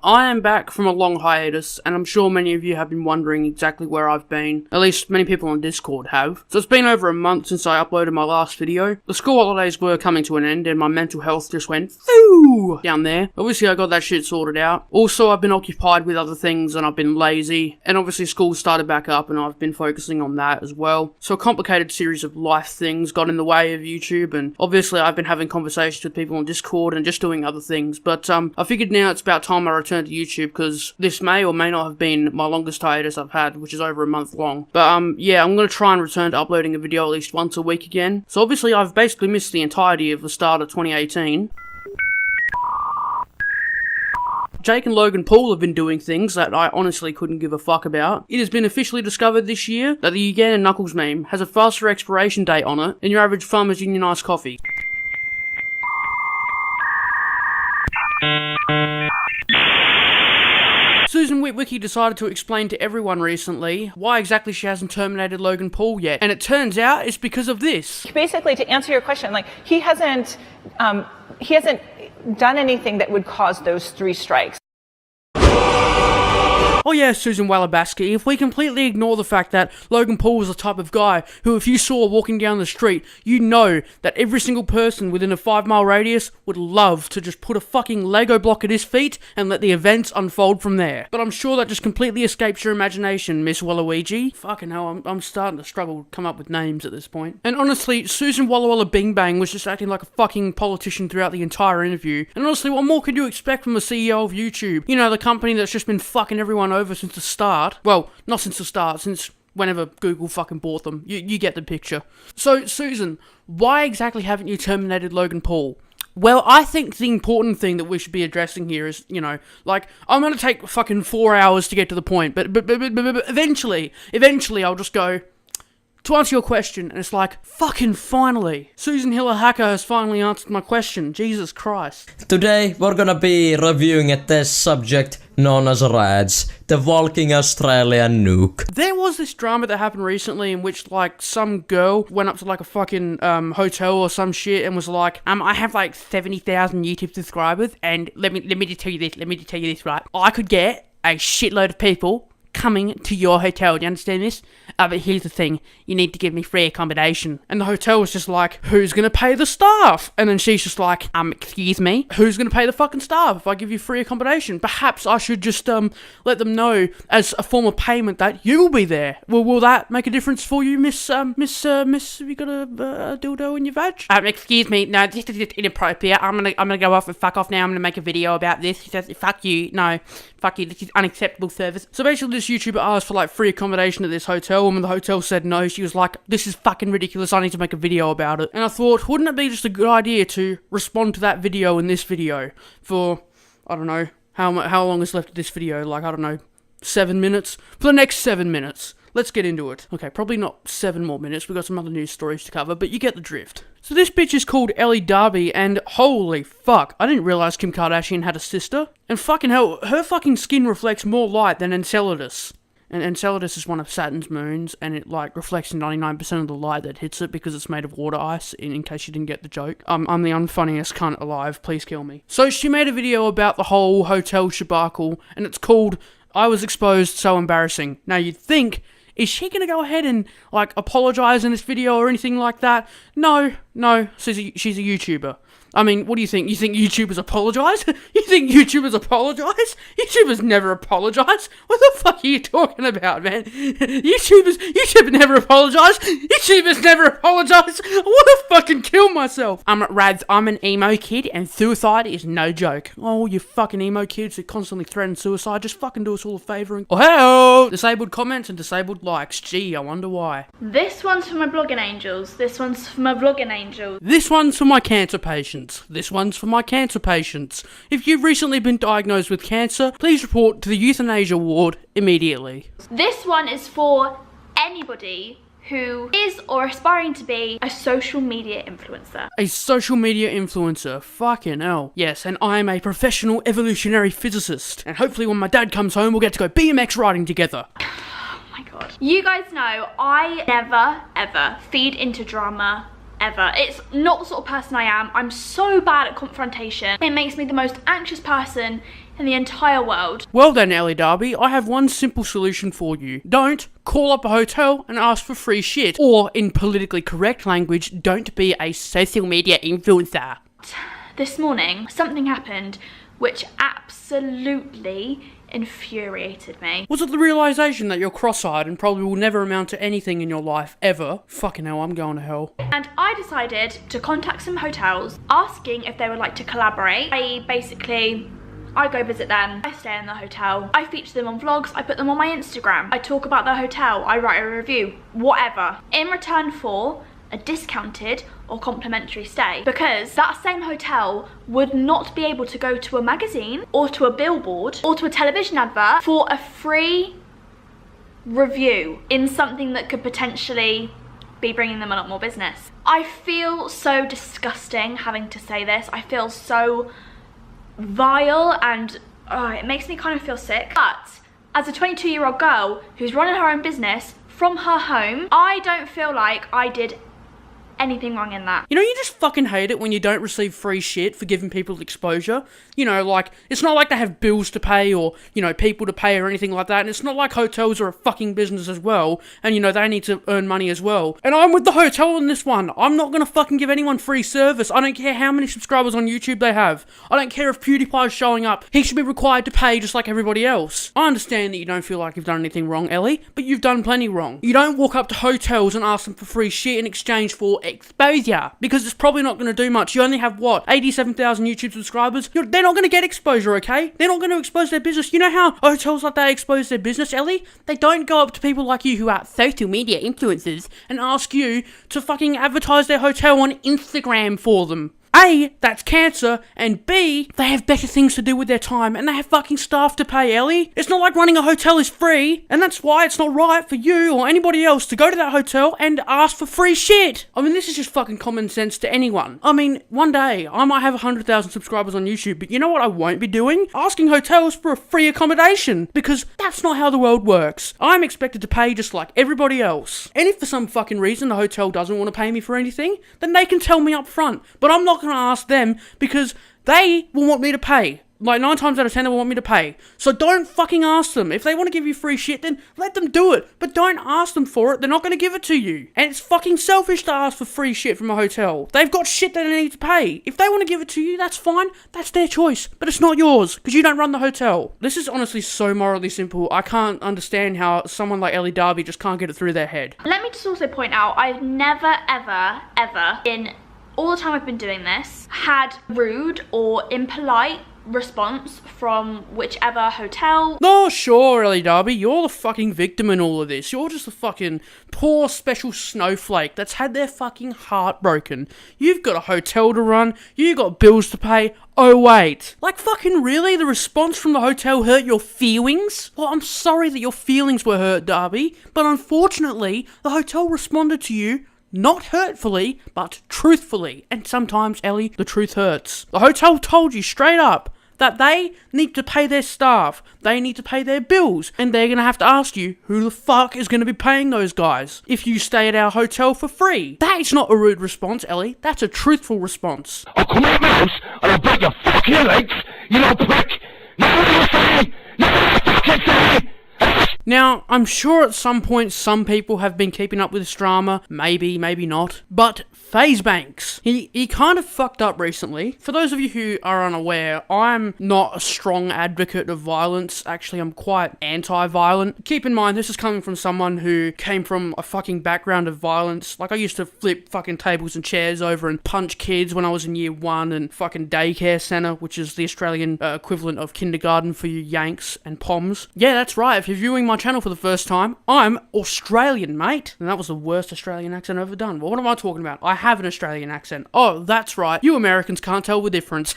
I am back from a long hiatus, and I'm sure many of you have been wondering exactly where I've been. At least many people on Discord have. So it's been over a month since I uploaded my last video. The school holidays were coming to an end, and my mental health just went foo down there. Obviously I got that shit sorted out. Also, I've been occupied with other things, and I've been lazy. And obviously school started back up, and I've been focusing on that as well. So a complicated series of life things got in the way of YouTube, and obviously I've been having conversations with people on Discord and just doing other things. But I figured now it's about time I return to YouTube, because this may or may not have been my longest hiatus I've had, which is over a month long. But yeah, I'm going to try and return to uploading a video at least once a week again. So obviously I've basically missed the entirety of the start of 2018. Jake and Logan Paul have been doing things that I honestly couldn't give a fuck about. It has been officially discovered this year that the Ugandan Knuckles meme has a faster expiration date on it than your average Farmers Union iced coffee. Susan Witwicky decided to explain to everyone recently why exactly she hasn't terminated Logan Paul yet, and it turns out it's because of this. Basically, to answer your question, like, he hasn't done anything that would cause those 3 strikes. Oh yeah, Susan Wallabaski, if we completely ignore the fact that Logan Paul was the type of guy who, if you saw walking down the street, you know that every single person within a 5-mile radius would love to just put a fucking Lego block at his feet and let the events unfold from there. But I'm sure that just completely escapes your imagination, Miss Waluigi. Fucking hell, I'm starting to struggle to come up with names at this point. And honestly, Susan Walla Walla Bing Bang was just acting like a fucking politician throughout the entire interview. And honestly, what more could you expect from the CEO of YouTube? You know, the company that's just been fucking everyone over since the start. Well, not since the start, since whenever Google fucking bought them. You get the picture. So, Susan, why exactly haven't you terminated Logan Paul? Well, I think the important thing that we should be addressing here is, you know, like, I'm gonna take fucking 4 hours to get to the point, but eventually I'll just go, to answer your question, and it's like, fucking finally, Susan Hiller Hacker has finally answered my question. Jesus Christ. Today, we're gonna be reviewing a test subject known as Rads, the walking Australian nuke. There was this drama that happened recently in which, like, some girl went up to, like, a fucking, hotel or some shit and was like, I have, like, 70,000 YouTube subscribers, and let me just tell you this, right? I could get a shitload of people coming to your hotel, do you understand this? But here's the thing, you need to give me free accommodation. And the hotel was just like, who's gonna pay the staff? And then she's just like, excuse me? Who's gonna pay the fucking staff if I give you free accommodation? Perhaps I should just, let them know as a form of payment that you will be there. Well, will that make a difference for you, miss, have you got a dildo in your vag? Excuse me, no, this is just inappropriate. I'm gonna go off and fuck off now. I'm gonna make a video about this. He says, fuck you, no, fuck you, this is unacceptable service. So basically, this YouTuber asked for, like, free accommodation at this hotel, and when the hotel said no, she was like, this is fucking ridiculous, I need to make a video about it. And I thought, wouldn't it be just a good idea to respond to that video in this video for, I don't know, how long is left of this video, like, I don't know, 7 minutes? For the next 7 minutes. Let's get into it. Okay, probably not 7 more minutes, we've got some other news stories to cover, but you get the drift. So this bitch is called Elle Darby, and holy fuck, I didn't realise Kim Kardashian had a sister. And fucking hell, her fucking skin reflects more light than Enceladus. And Enceladus is one of Saturn's moons, and it, like, reflects 99% of the light that hits it because it's made of water ice, in case you didn't get the joke. I'm the unfunniest cunt alive, please kill me. So she made a video about the whole hotel shabacle, and it's called, I Was Exposed, So Embarrassing. Now you'd think, is she gonna go ahead and, like, apologise in this video or anything like that? No, she's a YouTuber. I mean, what do you think? You think YouTubers apologise? You think YouTubers apologise? YouTubers never apologise. What the fuck are you talking about, man? YouTubers never apologise. YouTubers never apologise. I want to fucking kill myself. Rads, I'm an emo kid and suicide is no joke. Oh, you fucking emo kids who constantly threaten suicide, just fucking do us all a favour and... Oh, hell! Disabled comments and disabled likes. Gee, I wonder why. This one's for my blogging angels. This one's for my vlogging angels. This one's for my cancer patients. This one's for my cancer patients. If you've recently been diagnosed with cancer, please report to the euthanasia ward immediately. This one is for anybody who is or aspiring to be a social media influencer. A social media influencer, fucking hell. Yes, and I'm a professional evolutionary physicist. And hopefully when my dad comes home, we'll get to go BMX riding together. Oh my god. You guys know, I never, ever feed into drama. Ever. It's not the sort of person I am. I'm so bad at confrontation. It makes me the most anxious person in the entire world. Well then, Elle Darby, I have one simple solution for you. Don't call up a hotel and ask for free shit. Or, in politically correct language, don't be a social media influencer. This morning, something happened which absolutely infuriated me. Was it the realization that you're cross-eyed and probably will never amount to anything in your life, ever? Fucking hell, I'm going to hell. And I decided to contact some hotels, asking if they would like to collaborate. I go visit them, I stay in the hotel, I feature them on vlogs, I put them on my Instagram, I talk about the hotel, I write a review, whatever. In return for a discounted or complimentary stay, because that same hotel would not be able to go to a magazine or to a billboard or to a television advert for a free review in something that could potentially be bringing them a lot more business. I feel so disgusting having to say this. I feel so vile and it makes me kind of feel sick. But as a 22-year-old girl who's running her own business from her home, I don't feel like I did anything wrong in that. You know, you just fucking hate it when you don't receive free shit for giving people exposure. You know, like, it's not like they have bills to pay or, you know, people to pay or anything like that. And it's not like hotels are a fucking business as well. And, you know, they need to earn money as well. And I'm with the hotel on this one. I'm not gonna fucking give anyone free service. I don't care how many subscribers on YouTube they have. I don't care if PewDiePie's showing up. He should be required to pay just like everybody else. I understand that you don't feel like you've done anything wrong, Ellie, but you've done plenty wrong. You don't walk up to hotels and ask them for free shit in exchange for exposure, because it's probably not going to do much. You only have, what, 87,000 YouTube subscribers? They're not going to get exposure, okay? They're not going to expose their business. You know how hotels like that expose their business, Ellie? They don't go up to people like you who are social media influencers and ask you to fucking advertise their hotel on Instagram for them. A, that's cancer, and B, they have better things to do with their time, and they have fucking staff to pay, Ellie. It's not like running a hotel is free, and that's why it's not right for you or anybody else to go to that hotel and ask for free shit. I mean, this is just fucking common sense to anyone. I mean, one day, I might have 100,000 subscribers on YouTube, but you know what I won't be doing? Asking hotels for a free accommodation, because that's not how the world works. I'm expected to pay just like everybody else. And if for some fucking reason the hotel doesn't want to pay me for anything, then they can tell me up front, but I'm not going to ask them because they will want me to pay. Like 9 times out of 10 they will want me to pay. So don't fucking ask them. If they want to give you free shit, then let them do it. But don't ask them for it. They're not going to give it to you. And it's fucking selfish to ask for free shit from a hotel. They've got shit that they need to pay. If they want to give it to you, that's fine. That's their choice. But it's not yours, because you don't run the hotel. This is honestly so morally simple. I can't understand how someone like Elle Darby just can't get it through their head. Let me just also point out, I've never, ever, in all the time I've been doing this, had rude or impolite response from whichever hotel. No, sure, Elle Darby, you're the fucking victim in all of this. You're just a fucking poor special snowflake that's had their fucking heart broken. You've got a hotel to run, you got bills to pay. Oh wait, like fucking really? The response from the hotel hurt your feelings? Well, I'm sorry that your feelings were hurt, Darby, but unfortunately, the hotel responded to you not hurtfully, but truthfully. And sometimes, Ellie, the truth hurts. The hotel told you straight up that they need to pay their staff, they need to pay their bills, and they're gonna have to ask you who the fuck is gonna be paying those guys if you stay at our hotel for free. That is not a rude response, Ellie. That's a truthful response. I'll come out of my house and I'll break your fucking legs, you little prick! Nothing to say! Nothing to fucking say! Now, I'm sure at some point some people have been keeping up with this drama, maybe not, but FaZe Banks, he kind of fucked up recently. For those of you who are unaware, I'm not a strong advocate of violence. Actually, I'm quite anti-violent. Keep in mind, this is coming from someone who came from a fucking background of violence. Like, I used to flip fucking tables and chairs over and punch kids when I was in year 1 and fucking daycare centre, which is the Australian equivalent of kindergarten for you Yanks and Poms. Yeah, that's right. If you're viewing my channel for the first time, I'm Australian, mate. And that was the worst Australian accent I've ever done. Well, what am I talking about? I have an Australian accent. Oh, that's right. You Americans can't tell the difference.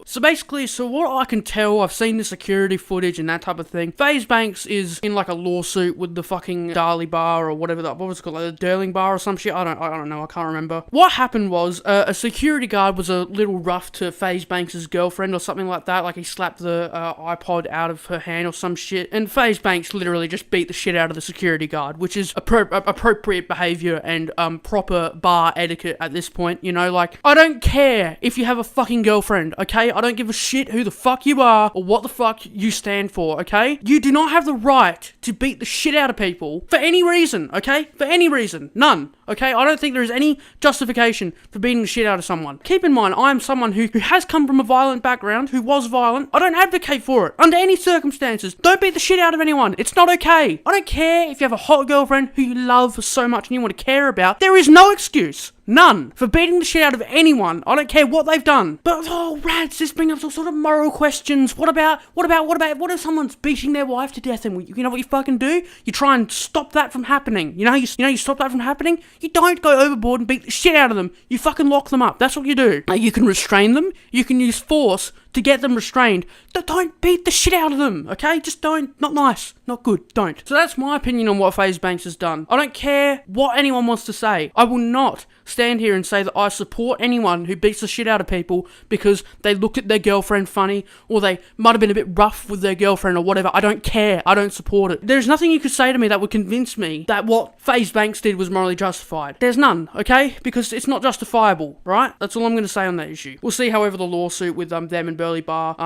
So basically, what I can tell, I've seen the security footage and that type of thing. FaZe Banks is in like a lawsuit with the fucking Darley bar or whatever that, what was it called, like the Derling bar or some shit. I don't know. I can't remember. What happened was a security guard was a little rough to FaZe Banks' girlfriend or something like that. Like he slapped the iPod out of her hand or some shit. And FaZe Banks Banks literally just beat the shit out of the security guard, which is appropriate behavior and proper bar etiquette at this point, you know, like, I don't care if you have a fucking girlfriend, okay? I don't give a shit who the fuck you are or what the fuck you stand for, okay? You do not have the right to beat the shit out of people for any reason, okay? For any reason. None, okay? I don't think there is any justification for beating the shit out of someone. Keep in mind, I am someone who has come from a violent background, who was violent. I don't advocate for it under any circumstances. Don't beat the shit out of anyone. It's not okay. I don't care if you have a hot girlfriend who you love so much and you want to care about. There is no excuse. None. For beating the shit out of anyone. I don't care what they've done. But, oh, Rads, this brings up all sort of moral questions. What if someone's beating their wife to death and you know what you fucking do? You try and stop that from happening. You stop that from happening? You don't go overboard and beat the shit out of them. You fucking lock them up. That's what you do. You can restrain them. You can use force to get them restrained. Don't beat the shit out of them, okay? Just don't. Not nice. Not good. Don't. So that's my opinion on what FaZe Banks has done. I don't care what anyone wants to say. I will not stand here and say that I support anyone who beats the shit out of people because they looked at their girlfriend funny or they might have been a bit rough with their girlfriend or whatever. I don't care. I don't support it. There's nothing you could say to me that would convince me that what FaZe Banks did was morally justified. There's none, okay? Because it's not justifiable, right? That's all I'm going to say on that issue. We'll see however the lawsuit with them and Burley Bar,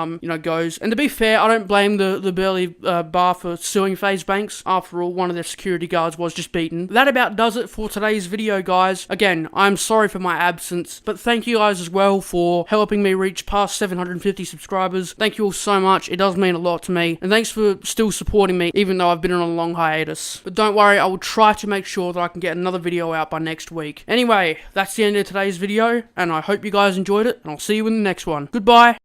goes. And to be fair, I don't blame the Burley Bar for suing FaZe Banks. After all, one of their security guards was just beaten. That about does it for today's video, guys. Again, I'm sorry for my absence, but thank you guys as well for helping me reach past 750 subscribers. Thank you all so much. It does mean a lot to me. And thanks for still supporting me, even though I've been on a long hiatus. But don't worry, I will try to make sure that I can get another video out by next week. Anyway, that's the end of today's video, and I hope you guys enjoyed it, and I'll see you in the next one. Goodbye.